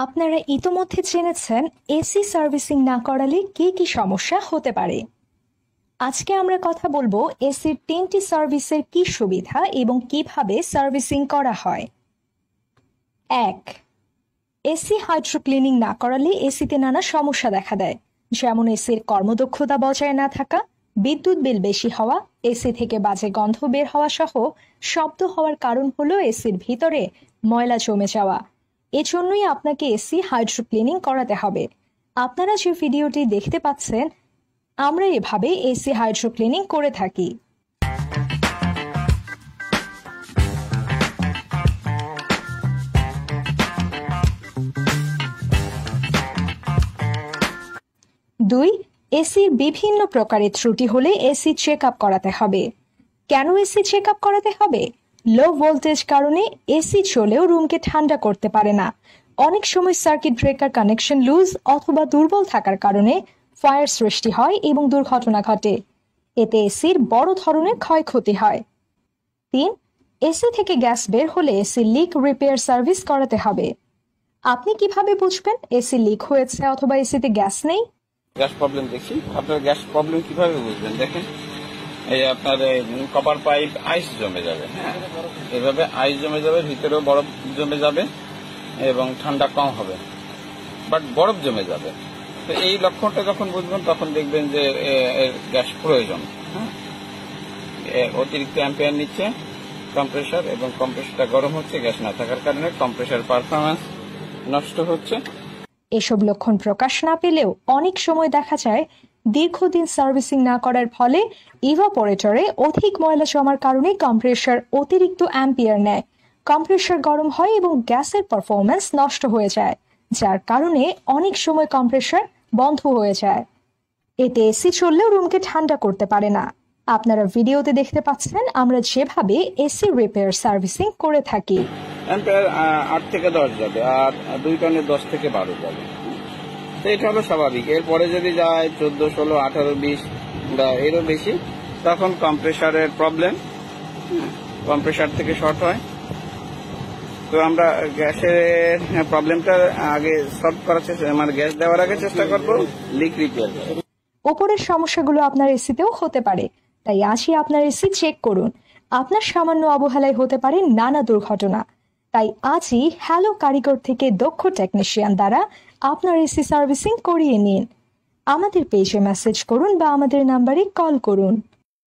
আপনারা ইতোমধ্যে জেনেছেন এসি সার্ভিসিং না করালে কি কি সমস্যা হতে পারে। আজকে আমরা কথা বলবো এসির 3টি সার্ভিসের কি সুবিধা এবং কিভাবে সার্ভিসিং করা হয়। 1. এসি হাইড্রো ক্লিনিং না করালে এসিতে নানা সমস্যা দেখা দেয়, যেমন এসির কর্মদক্ষতা বজায় না থাকা, বিদ্যুৎ বিল বেশি হওয়া, এসি থেকে বাজে গন্ধ বের হওয়া সহ শব্দ হওয়ার কারণ হলো এসির ভিতরে ময়লা জমে যাওয়া। এজন্যই আপনাকে এসি হাইড্রো ক্লিনিং করাতে হবে। আপনারা যে ভিডিওটি দেখতে পাচ্ছেন, আমরা এভাবে এসি হাইড্রো ক্লিনিং করে থাকি। দুই, এসির বিভিন্ন প্রকারের ত্রুটি হলে এসি চেক আপ করাতে হবে। কেন এসি চেক আপ করাতে হবে? লো ভোল্টেজ কারণে এসি চলেও রুমকে ঠান্ডা করতে পারে না। অনেক সময় সার্কিট ব্রেকার কানেকশন লুজ অথবা দুর্বল থাকার কারণে ফায়ার সৃষ্টি হয় এবং দুর্ঘটনা ঘটে। এতে এসির বড় ধরনের ক্ষয়ক্ষতি হয়। 3. এসি থেকে গ্যাস বের হলে এসি লিক রিপেয়ার সার্ভিস করাতে হবে। আপনি কিভাবে বুঝবেন এসি লিক হয়েছে অথবা এসিতে গ্যাস নেই? গ্যাস প্রবলেম দেখি। আপনার গ্যাস প্রবলেম কিভাবে বুঝবেন? দেখেন, এই আপনার কপার পাইপ আইস জমে যাবে। হ্যাঁ, এভাবে আইস জমে যাবে, ভিতরেও বরফ জমে যাবে এবং ঠান্ডা কম হবে, বাট বরফ জমে যাবে। তো এই লক্ষণটা যখন বুঝবেন তখন দেখবেন যে এর গ্যাস প্রয়োজন। হ্যাঁ, অতিরিক্ত অ্যাম্পিয়ার নিচ্ছে কম্প্রেসার এবং কম্প্রেসারটা গরম হচ্ছে, গ্যাস না থাকার কারণে কম্প্রেসার পারফরমেন্স নষ্ট হচ্ছে। এসব লক্ষণ প্রকাশ না পেলেও অনেক সময় দেখা যায় দীর্ঘদিন সার্ভিসিং না করার ফলে ইভাপোরেটরে অধিক ময়লা জমার কারণে কম্প্রেসার অতিরিক্ত অ্যাম্পিয়ার নেয়, কম্প্রেসার গরম হয় এবং গ্যাসের পারফরমেন্স নষ্ট হয়ে যায়, যার কারণে অনেক সময় কম্প্রেসার বন্ধ হয়ে যায়। এতে এসি চললেও রুমকে ঠান্ডা করতে পারে না। আপনারা ভিডিওতে দেখতে পাচ্ছেন আমরা যেভাবে এসি রিপেয়ার সার্ভিসিং করে থাকি। অ্যাম্পিয়ার 8 থেকে 10 যাবে, আর 2 টনে 10 থেকে 12 যাবে। তো এটা হলো স্বাভাবিক। এরপরে যদি যায় 14, 16, 18, 20 বা এরও বেশি, তখন কম্প্রেসারের প্রবলেম, কম্প্রেসার থেকে শর্ট হয়। তো আমরা গ্যাসের প্রবলেমটা আগে সলভ করার চেষ্টা, মানে গ্যাস দেওয়ার আগে চেষ্টা করবো লিক রিপেয়ার। উপরের সমস্যাগুলো আপনার এসিতেও হতে পারে, তাই আজই আপনার এসি চেক করুন। আপনার সামান্য অবহেলায় হতে পারে নানা দুর্ঘটনা। তাই আজই হ্যালো কারিগর থেকে দক্ষ টেকনিশিয়ান দ্বারা আপনার এসি সার্ভিসিং করিয়ে নিন। আমাদের পেজে মেসেজ করুন বা আমাদের নাম্বারে কল করুন।